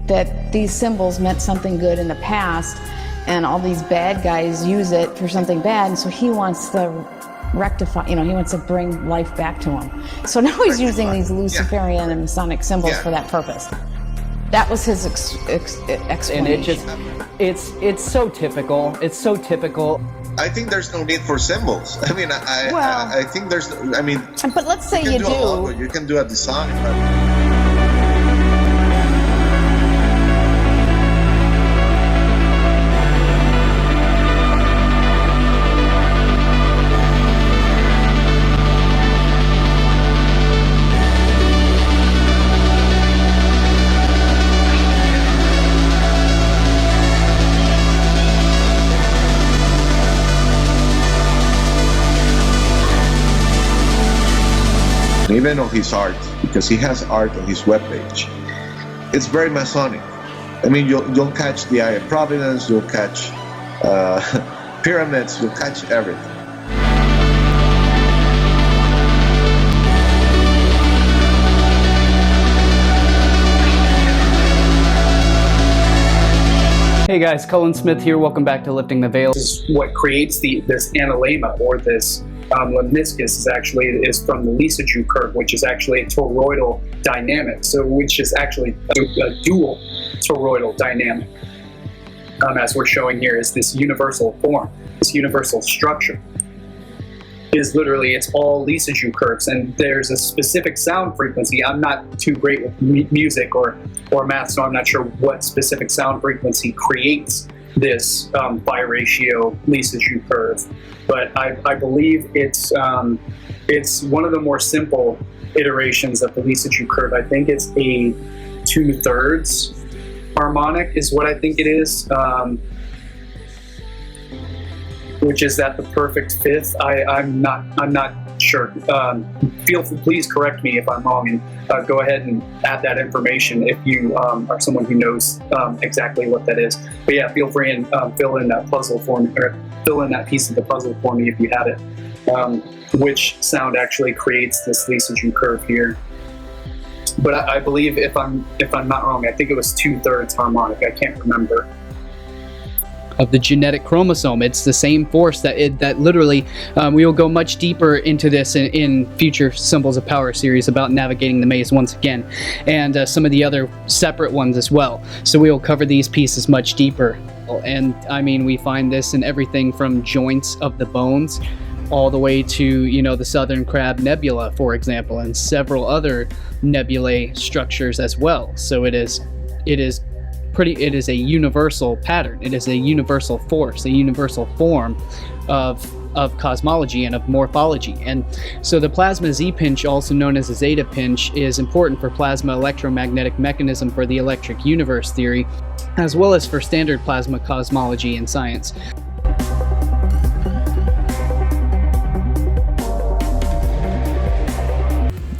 that these symbols meant something good in the past, and all these bad guys use it for something bad, and so he wants to rectify, he wants to bring life back to him. So now he's using these Luciferian and Masonic symbols for that purpose. That was his explanation. And it's so typical. It's so typical. I think there's no need for symbols. I mean, I think there's, but let's say you do. A logo, you can do a design. Even on his art, because he has art on his webpage, it's very Masonic. I mean, you'll catch the Eye of Providence, you'll catch pyramids, you'll catch everything. Hey guys, Cullen Smith here. Welcome back to Lifting the Veil. This is what creates this analemma, or this lemniscus is from the Lissajous curve, which is actually a toroidal dynamic, which is actually a dual toroidal dynamic. As we're showing here, is this universal form, this universal structure. Is literally, it's all Lissajous curves, and there's a specific sound frequency. I'm not too great with music or math, so I'm not sure what specific sound frequency creates this biratio Lissajous curve, but I believe it's one of the more simple iterations of the Lissajous curve. I think it's a 2/3 harmonic is what I think it is, which is at the perfect fifth. I'm not sure. Please correct me if I'm wrong, and go ahead and add that information if you are someone who knows exactly what that is. But yeah, feel free and fill in that puzzle for me, or fill in that piece of the puzzle for me if you have it. Which sound actually creates this Lissajous curve here? But I believe, if I'm not wrong, I think it was 2/3 harmonic. I can't remember. Of the genetic chromosome, it's the same force that literally, we will go much deeper into this in future Symbols of Power series about navigating the maze once again, and some of the other separate ones as well. So we will cover these pieces much deeper. And I mean, we find this in everything from joints of the bones all the way to, the Southern Crab Nebula, for example, and several other nebulae structures as well. So it is a universal pattern. It is a universal force, a universal form of cosmology and of morphology. And so the plasma Z-pinch, also known as a zeta pinch, is important for plasma electromagnetic mechanism for the electric universe theory, as well as for standard plasma cosmology in science.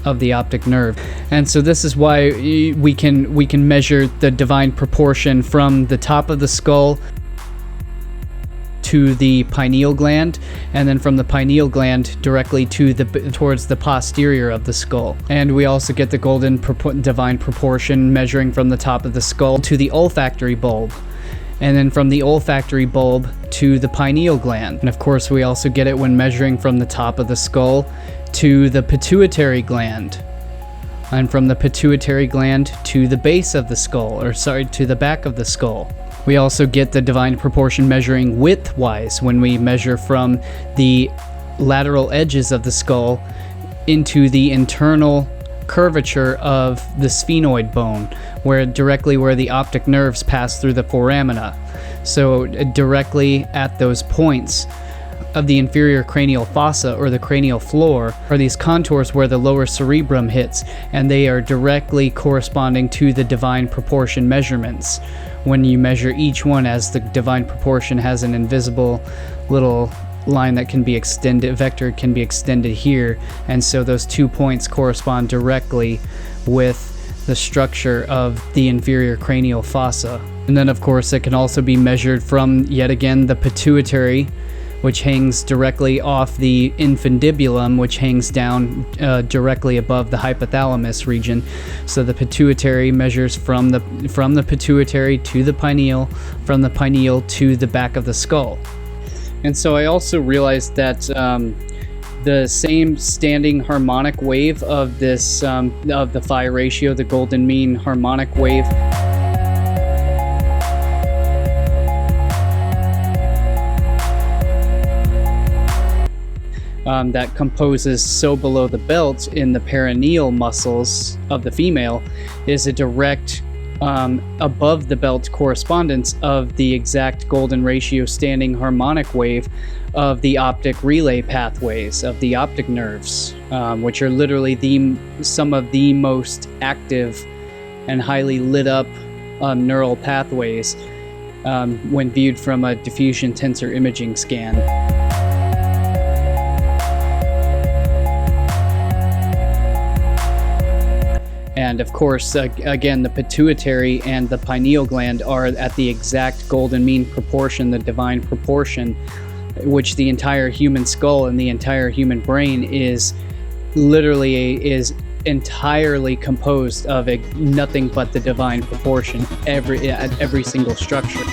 Of the optic nerve. And so this is why we can measure the divine proportion from the top of the skull to the pineal gland, and then from the pineal gland directly to towards the posterior of the skull. And we also get the golden divine proportion measuring from the top of the skull to the olfactory bulb, and then from the olfactory bulb to the pineal gland. And of course we also get it when measuring from the top of the skull to the pituitary gland, and from the pituitary gland to the base of the skull, to the back of the skull. We also get the divine proportion measuring width-wise when we measure from the lateral edges of the skull into the internal curvature of the sphenoid bone, directly where the optic nerves pass through the foramina. So directly at those points of the inferior cranial fossa, or the cranial floor, are these contours where the lower cerebrum hits, and they are directly corresponding to the divine proportion measurements. When you measure each one, as the divine proportion has an invisible little line that can be extended, vector can be extended here, and so those 2 points correspond directly with the structure of the inferior cranial fossa. And then of course it can also be measured from, yet again, the pituitary which hangs directly off the infundibulum, which hangs down directly above the hypothalamus region. So the pituitary measures from the pituitary to the pineal, from the pineal to the back of the skull. And so I also realized that the same standing harmonic wave of this of the phi ratio, the golden mean harmonic wave, that composes so below the belt in the perineal muscles of the female is a direct above the belt correspondence of the exact golden ratio standing harmonic wave of the optic relay pathways of the optic nerves, which are literally some of the most active and highly lit up neural pathways when viewed from a diffusion tensor imaging scan. And of course, again, the pituitary and the pineal gland are at the exact golden mean proportion, the divine proportion, which the entire human skull and the entire human brain is entirely composed of nothing but the divine proportion at every single structure.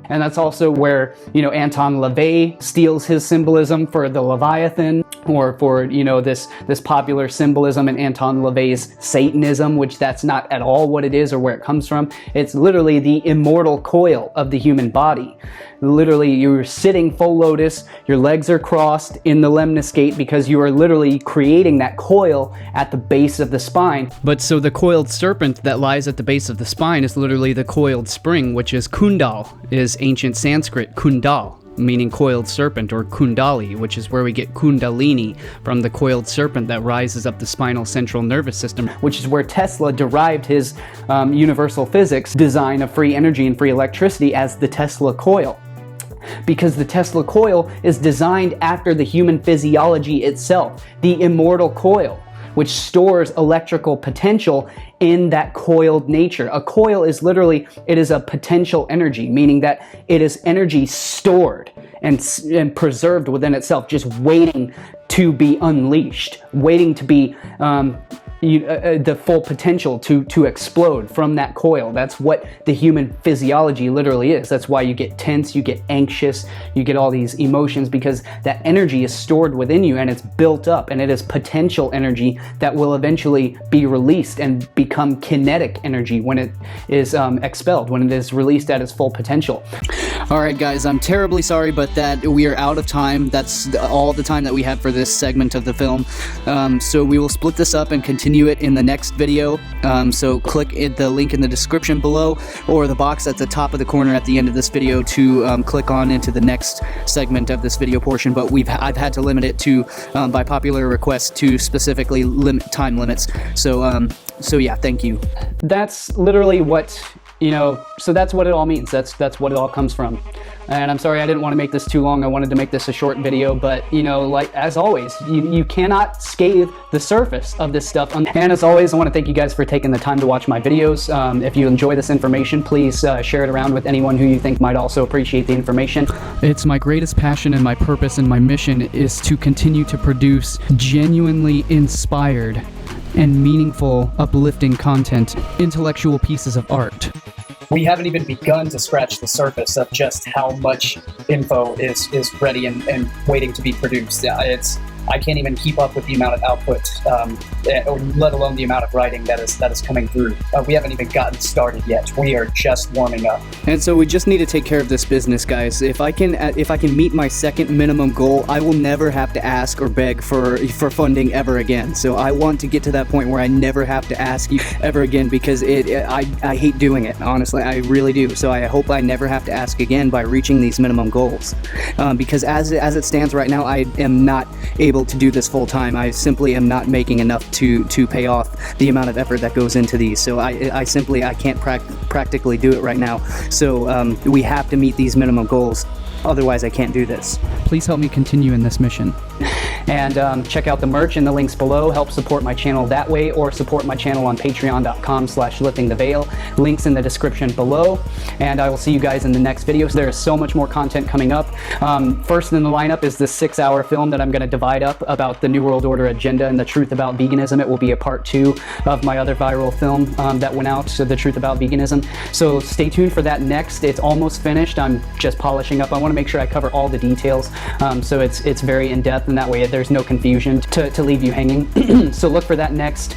And that's also where, Anton LaVey steals his symbolism for the Leviathan, or for, this popular symbolism in Anton LaVey's Satanism, which that's not at all what it is or where it comes from. It's literally the immortal coil of the human body. Literally, you're sitting full lotus, your legs are crossed in the lemniscate because you are literally creating that coil at the base of the spine. But so the coiled serpent that lies at the base of the spine is literally the coiled spring, which is kundal, is ancient Sanskrit kundal, meaning coiled serpent, or kundali, which is where we get kundalini from, the coiled serpent that rises up the spinal central nervous system, which is where Tesla derived his universal physics design of free energy and free electricity as the Tesla coil. Because the Tesla coil is designed after the human physiology itself, the immortal coil, which stores electrical potential in that coiled nature. A coil is literally, it is a potential energy, meaning that it is energy stored and preserved within itself, just waiting to be unleashed, waiting to be the full potential to explode from that coil. That's what the human physiology literally is. That's why you get tense, you get anxious, you get all these emotions, because that energy is stored within you and it's built up, and it is potential energy that will eventually be released and become kinetic energy when it is expelled, when it is released at its full potential. Alright guys, I'm terribly sorry, but that we are out of time. That's all the time that we have for this segment of the film. So we will split this up and continue it in the next video. So click the link in the description below, or the box at the top of the corner at the end of this video to click on into the next segment of this video portion. But I've had to limit it to, by popular request, to specifically time limits. So yeah, thank you. That's literally what You know, so that's what it all means. That's what it all comes from. And I'm sorry I didn't want to make this too long. I wanted to make this a short video, but you know, like as always, you cannot scathe the surface of this stuff. And as always, I want to thank you guys for taking the time to watch my videos. If you enjoy this information, please share it around with anyone who you think might also appreciate the information. It's my greatest passion and my purpose and my mission is to continue to produce genuinely inspired and meaningful, uplifting content, intellectual pieces of art. We haven't even begun to scratch the surface of just how much info is ready and waiting to be produced. I can't even keep up with the amount of output, let alone the amount of writing that is coming through. We haven't even gotten started yet. We are just warming up. And so we just need to take care of this business, guys. If I can meet my second minimum goal, I will never have to ask or beg for funding ever again. So I want to get to that point where I never have to ask you ever again, because I hate doing it, honestly. I really do. So I hope I never have to ask again by reaching these minimum goals. Because as it stands right now, I am not able to do this full time. I simply am not making enough to pay off the amount of effort that goes into these. So I can't practically do it right now. So we have to meet these minimum goals. Otherwise, I can't do this. Please help me continue in this mission. And check out the merch in the links below. Help support my channel that way, or support my channel on patreon.com/liftingtheveil. Links in the description below. And I will see you guys in the next video. So there is so much more content coming up. First in the lineup is this 6-hour film that I'm going to divide up about the New World Order agenda and the truth about veganism. It will be a part 2 of my other viral film that went out, so the truth about veganism. So stay tuned for that next. It's almost finished. I'm just polishing up. I want to make sure I cover all the details, so it's very in-depth, and that way there's no confusion to leave you hanging. So look for that next.